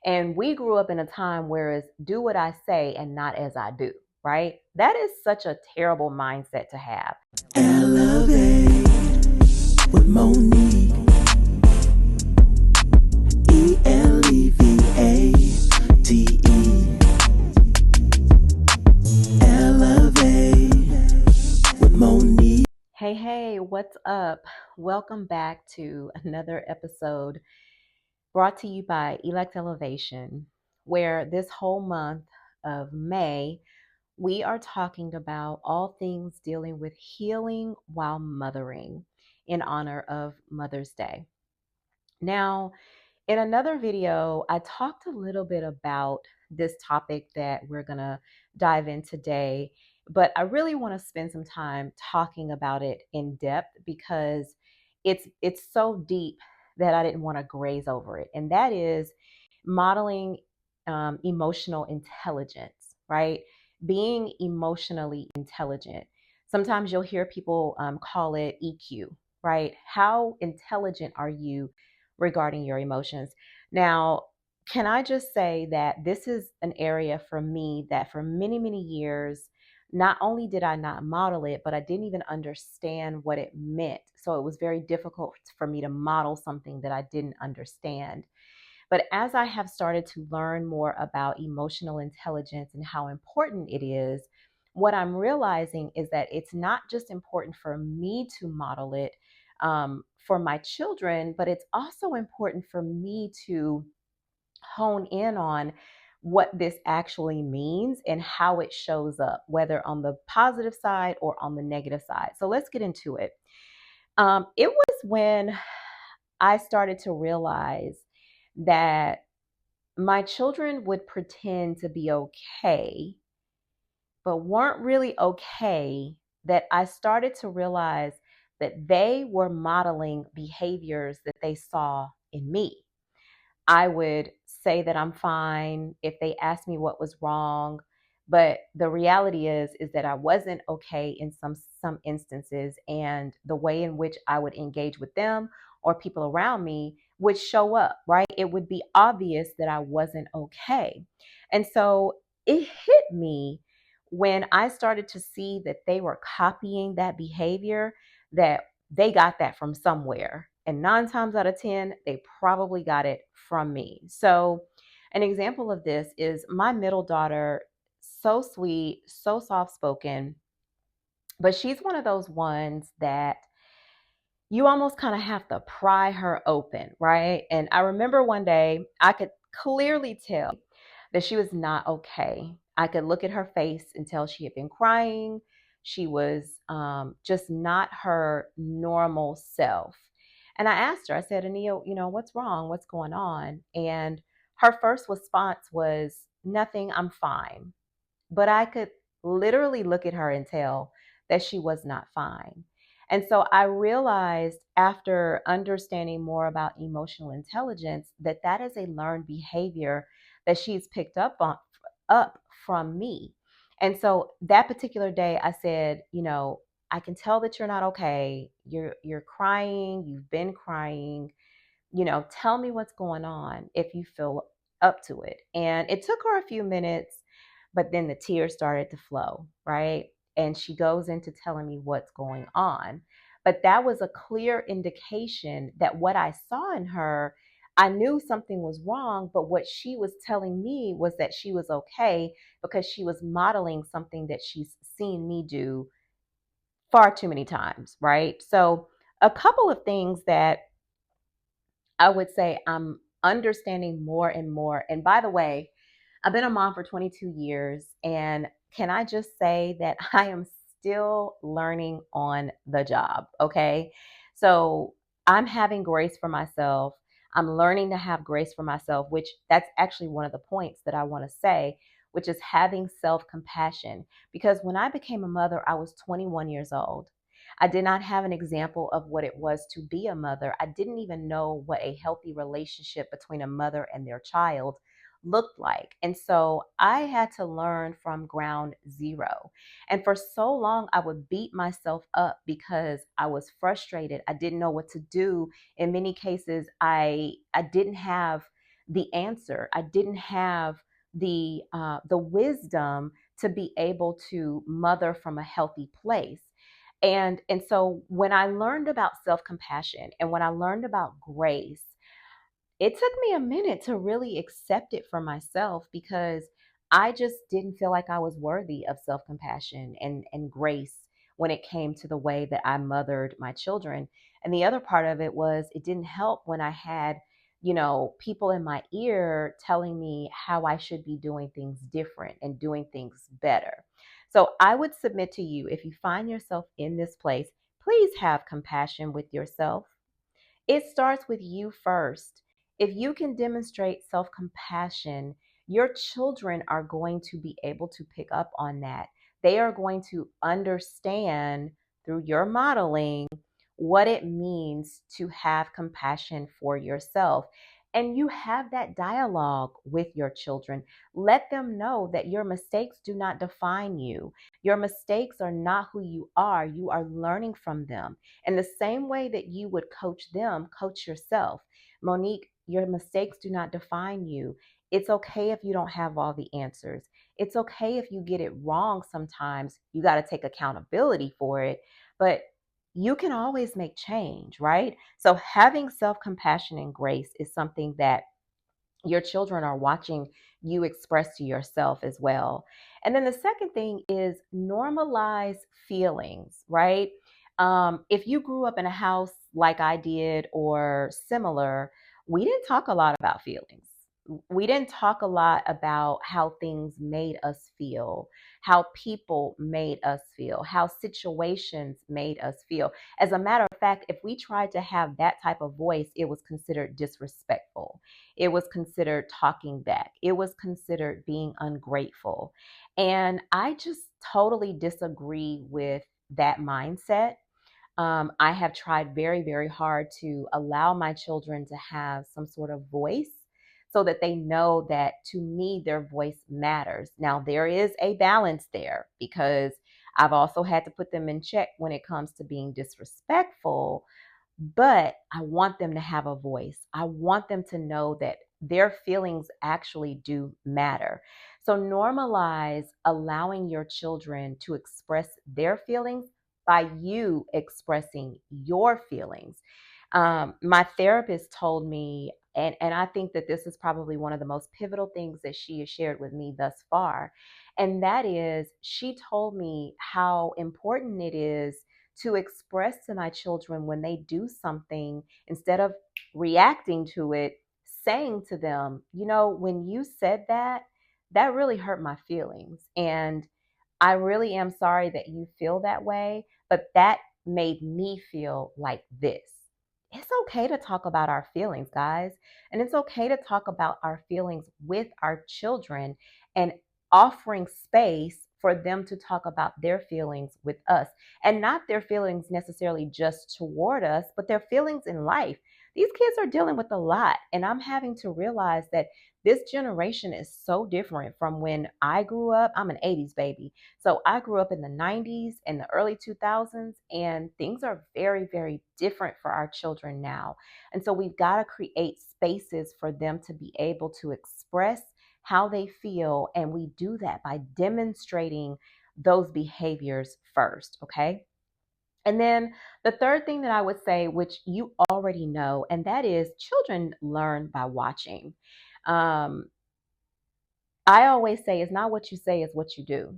And we grew up in a time where it's do what I say and not as I do, right? That is such a terrible mindset to have. Elevate with Monique. Elevate. Elevate with Monique. Hey, what's up? Welcome back to another episode brought to you by Elect Elevation, where this whole month of May, we are talking about all things dealing with healing while mothering in honor of Mother's Day. Now, in another video, I talked a little bit about this topic that we're going to dive in today, but I really want to spend some time talking about it in depth because it's so deep that I didn't want to graze over it. And that is modeling emotional intelligence, right? Being emotionally intelligent. Sometimes you'll hear people call it EQ, right? How intelligent are you regarding your emotions? Now, can I just say that this is an area for me that for many, many years, not only did I not model it, but I didn't even understand what it meant. So it was very difficult for me to model something that I didn't understand. But as I have started to learn more about emotional intelligence and how important it is, what I'm realizing is that it's not just important for me to model it for my children, but it's also important for me to hone in on what this actually means and how it shows up, whether on the positive side or on the negative side. So let's get into it. It was when I started to realize that my children would pretend to be okay, but weren't really okay, that I started to realize that they were modeling behaviors that they saw in me. I would say that I'm fine if they asked me what was wrong, but the reality is that I wasn't okay in some instances, and the way in which I would engage with them or people around me would show up, right? It would be obvious that I wasn't okay. And so it hit me when I started to see that they were copying that behavior, that they got that from somewhere. And 9 times out of 10, they probably got it from me. So, an example of this is my middle daughter, so sweet, so soft spoken, but she's one of those ones that you almost kind of have to pry her open, right? And I remember one day I could clearly tell that she was not okay. I could look at her face and tell she had been crying. She was just not her normal self. And I asked her, I said, Anil, what's wrong? What's going on? And her first response was, nothing, I'm fine. But I could literally look at her and tell that she was not fine. And so I realized after understanding more about emotional intelligence that that is a learned behavior that she's picked up from me. And so that particular day I said, I can tell that you're not okay. You're crying, you've been crying. Tell me what's going on if you feel up to it. And it took her a few minutes, but then the tears started to flow, right? And she goes into telling me what's going on. But that was a clear indication that what I saw in her, I knew something was wrong, but what she was telling me was that she was okay because she was modeling something that she's seen me do far too many times, right? So, a couple of things that I would say I'm understanding more and more. And by the way, I've been a mom for 22 years. And can I just say that I am still learning on the job? Okay. So I'm having grace for myself. I'm learning to have grace for myself, which that's actually one of the points that I want to say, which is having self compassion. Because when I became a mother, I was 21 years old. I did not have an example of what it was to be a mother. I didn't even know what a healthy relationship between a mother and their child looked like. And so I had to learn from ground zero. And for so long, I would beat myself up because I was frustrated. I didn't know what to do. In many cases, I didn't have the answer. I didn't have the wisdom to be able to mother from a healthy place. And so when I learned about self-compassion and when I learned about grace, it took me a minute to really accept it for myself because I just didn't feel like I was worthy of self compassion and grace when it came to the way that I mothered my children. And the other part of it was it didn't help when I had, people in my ear telling me how I should be doing things different and doing things better. So I would submit to you, if you find yourself in this place, please have compassion with yourself. It starts with you first. If you can demonstrate self compassion, your children are going to be able to pick up on that. They are going to understand through your modeling what it means to have compassion for yourself. And you have that dialogue with your children. Let them know that your mistakes do not define you. Your mistakes are not who you are. You are learning from them. In the same way that you would coach them, coach yourself. Monique, your mistakes do not define you. It's okay if you don't have all the answers. It's okay if you get it wrong sometimes. You got to take accountability for it, but you can always make change, right? So having self-compassion and grace is something that your children are watching you express to yourself as well. And then the second thing is normalize feelings, right? If you grew up in a house like I did or similar, we didn't talk a lot about feelings. We didn't talk a lot about how things made us feel, how people made us feel, how situations made us feel. As a matter of fact, if we tried to have that type of voice, it was considered disrespectful. It was considered talking back. It was considered being ungrateful. And I just totally disagree with that mindset. I have tried very, very hard to allow my children to have some sort of voice so that they know that to me, their voice matters. Now, there is a balance there because I've also had to put them in check when it comes to being disrespectful, but I want them to have a voice. I want them to know that their feelings actually do matter. So normalize allowing your children to express their feelings by you expressing your feelings. My therapist told me, and I think that this is probably one of the most pivotal things that she has shared with me thus far. And that is, she told me how important it is to express to my children when they do something, instead of reacting to it, saying to them, when you said that, that really hurt my feelings. And I really am sorry that you feel that way, but that made me feel like this. It's okay to talk about our feelings, guys. And it's okay to talk about our feelings with our children and offering space for them to talk about their feelings with us, and not their feelings necessarily just toward us, but their feelings in life. These kids are dealing with a lot, and I'm having to realize that this generation is so different from when I grew up. I'm an 80s baby. So I grew up in the 90s and the early 2000s, and things are very, very different for our children now. And so we've got to create spaces for them to be able to express how they feel. And we do that by demonstrating those behaviors first. Okay. And then the third thing that I would say, which you already know, and that is children learn by watching. Um, I always say it's not what you say, it's what you do.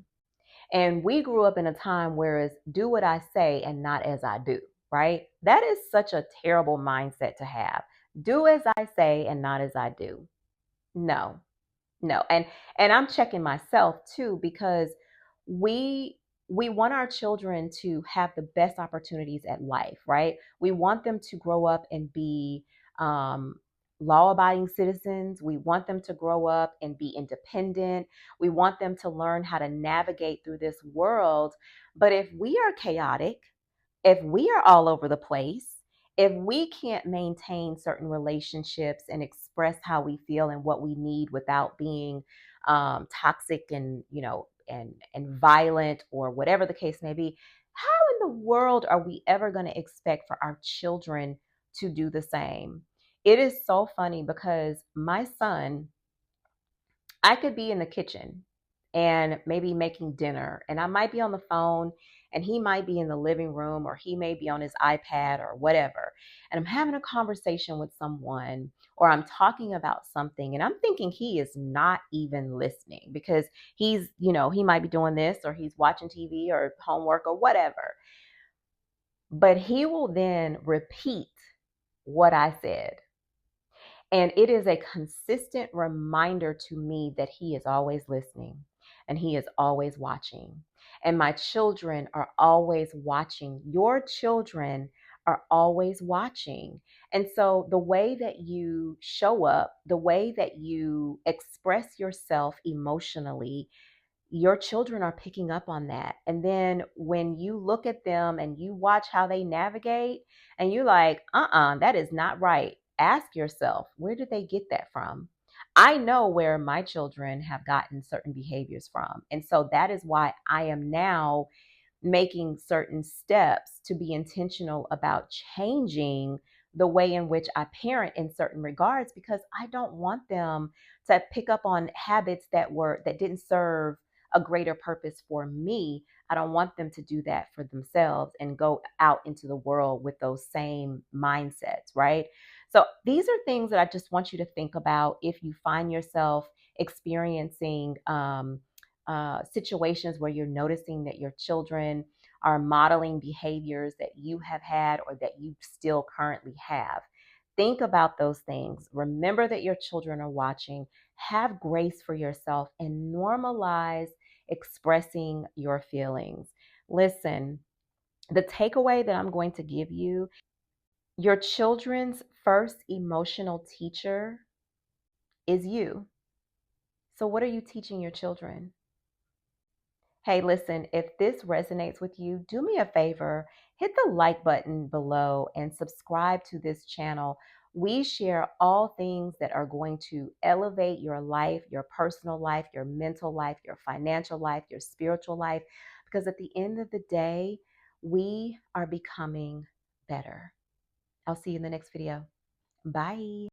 And we grew up in a time where it's do what I say and not as I do, right? That is such a terrible mindset to have. Do as I say and not as I do. No, no. And I'm checking myself too, because we we want our children to have the best opportunities at life, right? We want them to grow up and be um, law-abiding citizens. We want them to grow up and be independent. We want them to learn how to navigate through this world. But if we are chaotic, if we are all over the place, if we can't maintain certain relationships and express how we feel and what we need without being toxic and and violent or whatever the case may be, how in the world are we ever going to expect for our children to do the same? It is so funny because my son, I could be in the kitchen and maybe making dinner, and I might be on the phone, and he might be in the living room, or he may be on his iPad or whatever. And I'm having a conversation with someone, or I'm talking about something, and I'm thinking he is not even listening because he might be doing this, or he's watching TV or homework or whatever. But he will then repeat what I said. And it is a consistent reminder to me that he is always listening and he is always watching. And my children are always watching. Your children are always watching. And so the way that you show up, the way that you express yourself emotionally, your children are picking up on that. And then when you look at them and you watch how they navigate, and you're like, that is not right. Ask yourself, where did they get that from? I know where my children have gotten certain behaviors from. And so that is why I am now making certain steps to be intentional about changing the way in which I parent in certain regards, because I don't want them to pick up on habits that didn't serve a greater purpose for me. I don't want them to do that for themselves and go out into the world with those same mindsets, right? So these are things that I just want you to think about if you find yourself experiencing situations where you're noticing that your children are modeling behaviors that you have had or that you still currently have. Think about those things. Remember that your children are watching. Have grace for yourself and normalize expressing your feelings. Listen, the takeaway that I'm going to give you: your children's first emotional teacher is you. So, what are you teaching your children? Hey, listen, if this resonates with you, do me a favor, hit the like button below and subscribe to this channel. We share all things that are going to elevate your life, your personal life, your mental life, your financial life, your spiritual life, because at the end of the day, we are becoming better. I'll see you in the next video. Bye.